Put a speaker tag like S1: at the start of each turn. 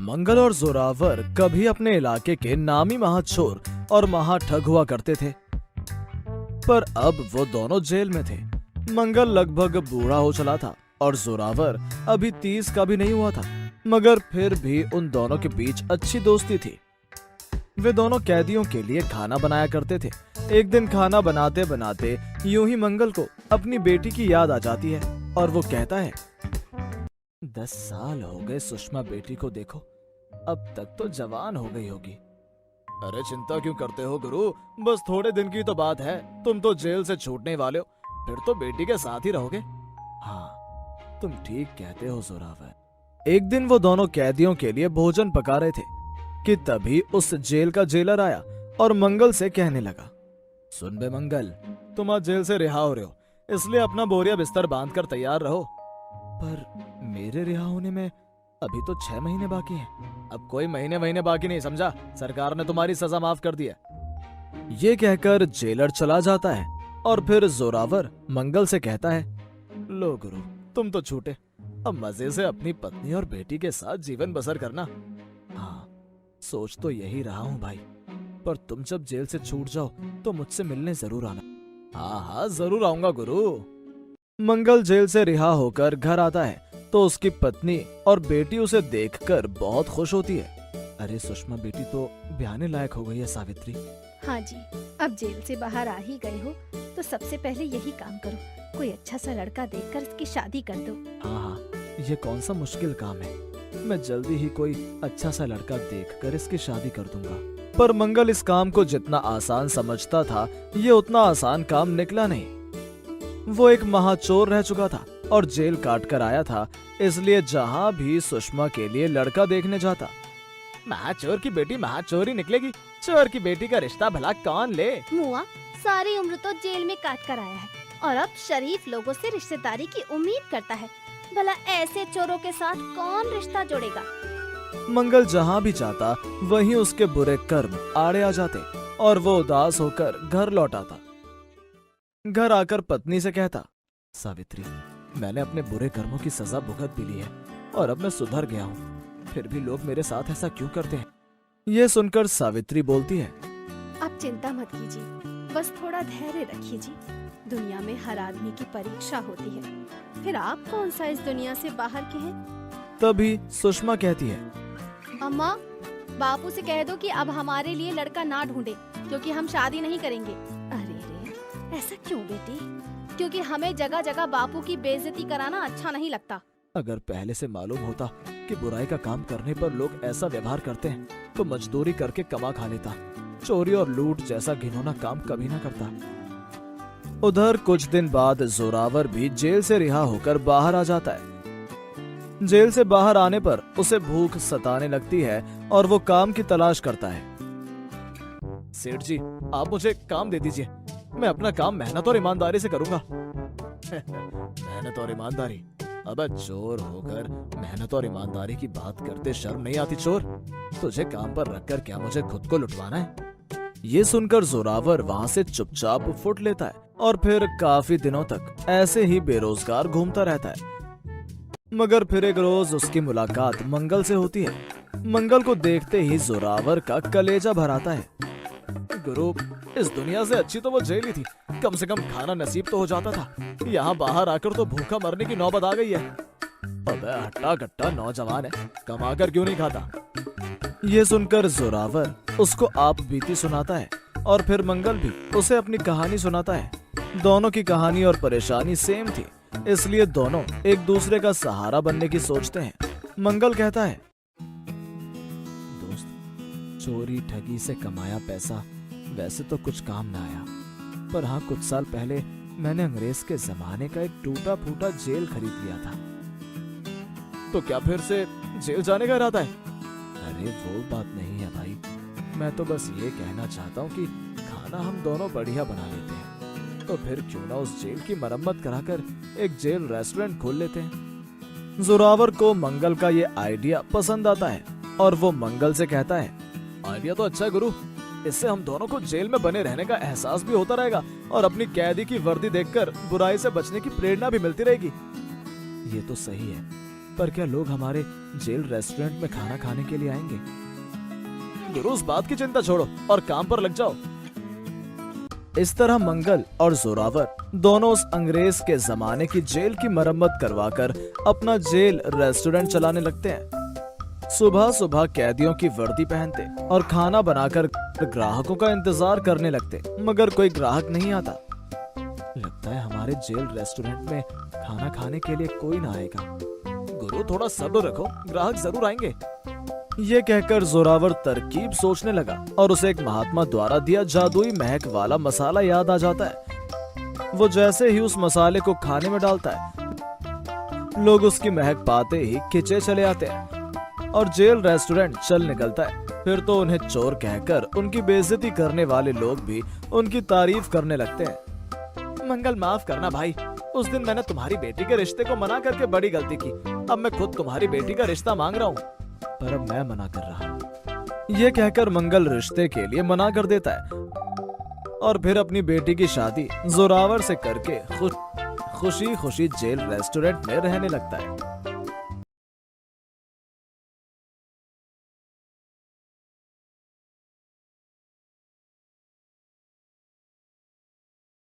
S1: मंगल और जोरावर कभी अपने इलाके के नामी महाचोर और महाठग हुआ करते थे, पर अब वो दोनों जेल में थे। मंगल लगभग बूढ़ा हो चला था और जोरावर अभी 30 का भी नहीं हुआ था, मगर फिर भी उन दोनों के बीच अच्छी दोस्ती थी। वे दोनों कैदियों के लिए खाना बनाया करते थे। एक दिन खाना बनाते बनाते यूं ही मंगल को अपनी बेटी की याद आ जाती है और वो कहता है, 10 साल हो गए सुषमा बेटी को देखो, अब तक तो जवान हो गई होगी। अरे चिंता क्यों करते हो गुरु, बस थोड़े दिन की तो बात है, तुम तो जेल से छूटने वाले हो, फिर तो बेटी के साथ ही रहोगे। हाँ, तुम ठीक कहते हो जोरावर। एक दिन वो दोनों कैदियों के लिए भोजन पका रहे थे कि तभी उस जेल का जेलर आया और मंगल से कहने लगा, सुन बे मंगल, तुम आज जेल से रिहा हो रहे हो, इसलिए अपना बोरिया बिस्तर बांध कर तैयार रहो। पर मेरे रिहा होने में अभी तो 6 महीने बाकी हैं। अब कोई महीने बाकी नहीं, समझा? सरकार ने तुम्हारी सजा माफ कर दी है। ये कहकर जेलर चला जाता है और फिर जोरावर मंगल से कहता है, लो गुरु, तुम तो छूटे, अब मजे से अपनी पत्नी और बेटी के साथ जीवन बसर करना। हाँ, सोच तो यही रहा हूँ भाई, पर तुम जब जेल से छूट जाओ तो मुझसे मिलने जरूर आना। हाँ, जरूर आऊंगा गुरु। मंगल जेल से रिहा होकर घर आता है तो उसकी पत्नी और बेटी उसे देखकर बहुत खुश होती है। अरे सुषमा बेटी तो ब्याहने लायक हो गई है सावित्री।
S2: हाँ जी, अब जेल से बाहर आ ही गए हो तो सबसे पहले यही काम करो, कोई अच्छा सा लड़का देखकर इसकी शादी कर दो।
S1: हाँ, ये कौन सा मुश्किल काम है, मैं जल्दी ही कोई अच्छा सा लड़का देखकर इसकी शादी कर दूंगा। पर मंगल इस काम को जितना आसान समझता था, ये उतना आसान काम निकला नहीं। वो एक महाचोर रह चुका था और जेल काट कर आया था, इसलिए जहाँ भी सुषमा के लिए लड़का देखने जाता, महाचोर की बेटी महाचोर ही निकलेगी, चोर की बेटी का रिश्ता भला कौन ले।
S2: मुआ सारी उम्र तो जेल में काट कर आया है और अब शरीफ लोगों से रिश्तेदारी की उम्मीद करता है, भला ऐसे चोरों के साथ कौन रिश्ता जोड़ेगा।
S1: मंगल जहाँ भी जाता वहीं उसके बुरे कर्म आड़े आ जाते और वो उदास होकर घर लौट आता। घर आकर पत्नी से कहता, सावित्री, मैंने अपने बुरे कर्मों की सजा भुगत भी ली है और अब मैं सुधर गया हूँ, फिर भी लोग मेरे साथ ऐसा क्यों करते हैं? ये सुनकर सावित्री बोलती है,
S2: आप चिंता मत कीजिए, बस थोड़ा धैर्य रखिए जी। दुनिया में हर आदमी की परीक्षा होती है, फिर आप कौन सा इस दुनिया से बाहर के हैं।
S1: तभी सुषमा कहती है,
S2: अम्मा, बापू से कह दो कि अब हमारे लिए लड़का ना ढूंढे, क्योंकि हम शादी नहीं करेंगे। अरे रे, ऐसा क्यों बेटी? क्योंकि हमें जगह जगह बापू की बेइज्जती कराना अच्छा नहीं लगता।
S1: अगर पहले से मालूम होता कि बुराई का काम करने पर लोग ऐसा व्यवहार करते हैं तो मजदूरी करके कमा खा लेता, चोरी और लूट जैसा घिनौना काम कभी ना करता। उधर कुछ दिन बाद जोरावर भी जेल से रिहा होकर बाहर आ जाता है। जेल से बाहर आने पर उसे भूख सताने लगती है और वो काम की तलाश करता है। सेठ जी, आप मुझे काम दे दीजिए, मैं अपना काम मेहनत और ईमानदारी से करूंगा। मेहनत और ईमानदारी? अबे चोर होकर मेहनत और ईमानदारी की बात करते शर्म नहीं आती चोर? तुझे काम पर रखकर क्या मुझे खुद को लुटवाना है? ये सुनकर जोरावर वहाँ से चुपचाप फुट लेता है और फिर काफी दिनों तक ऐसे ही बेरोजगार घूमता रहता है। मगर फिर एक रोज उसकी मुलाकात मंगल से होती है। मंगल को देखते ही जोरावर का कलेजा भर आता है। गुरु, इस दुनिया से अच्छी तो वो जेल ही थी, कम से कम खाना नसीब तो हो जाता था। यहाँ बाहर आकर तो भूखा मरने की नौबत आ गई है। अबे हट्टा कट्टा नौजवान है, कमा कर क्यों नहीं खाता? ये सुनकर जोरावर उसको आप बीती सुनाता है और फिर मंगल भी उसे अपनी कहानी सुनाता है। दोनों की कहानी और परेशानी सेम थी, इसलिए दोनों एक दूसरे का सहारा बनने की सोचते हैं। मंगल कहता है, दोस्त, चोरी ठगी से कमाया पैसा वैसे तो कुछ काम ना आया, पर हाँ, कुछ साल पहले मैंने अंग्रेज के जमाने का एक टूटा फूटा जेल खरीद लिया था। तो क्या फिर से जेल जाने का इरादा है? अरे वो बात नहीं है भाई, मैं तो बस ये कहना चाहता हूँ कि खाना हम दोनों बढ़िया बना लेते हैं, तो फिर क्यों ना उस जेल की मरम्मत कराकर एक जेल रेस्टोरेंट खोल लेते हैं। जोरावर को मंगल का ये आइडिया पसंद आता है और वो मंगल से कहता है, आइडिया तो अच्छा है गुरु, इससे हम दोनों को जेल में बने रहने का एहसास भी होता रहेगा और अपनी कैदी की वर्दी देखकर बुराई से बचने की प्रेरणा भी मिलती रहेगी। ये तो सही है, पर क्या लोग हमारे जेल रेस्टोरेंट में खाना खाने के लिए आएंगे? गुरु, उस बात की चिंता छोड़ो और काम पर लग जाओ। इस तरह मंगल और जोरावर दोनों उस अंग्रेज के जमाने की जेल की मरम्मत करवाकर अपना जेल रेस्टोरेंट चलाने लगते हैं। सुबह सुबह कैदियों की वर्दी पहनते और खाना बनाकर ग्राहकों का इंतजार करने लगते, मगर कोई ग्राहक नहीं आता। लगता है हमारे जेल रेस्टोरेंट में खाना खाने के लिए कोई ना आएगा। गुरु, थोड़ा सब्र रखो, ग्राहक जरूर आएंगे। ये कहकर जोरावर तरकीब सोचने लगा और उसे एक महात्मा द्वारा दिया जादुई महक वाला मसाला याद आ जाता है। वो जैसे ही उस मसाले को खाने में डालता है, लोग उसकी महक पाते ही खिंचे चले आते हैं और जेल रेस्टोरेंट चल निकलता है। फिर तो उन्हें चोर कहकर उनकी बेइज्जती करने वाले लोग भी उनकी तारीफ करने लगते हैं। मंगल, माफ करना भाई, उस दिन मैंने तुम्हारी बेटी के रिश्ते को मना करके बड़ी गलती की। अब मैं खुद तुम्हारी बेटी का रिश्ता मांग रहा हूँ, पर अब मैं मना कर रहा हूँ। ये कहकर मंगल रिश्ते के लिए मना कर देता है और फिर अपनी बेटी की शादी जोरावर से करके खुशी खुशी जेल रेस्टोरेंट में रहने लगता है।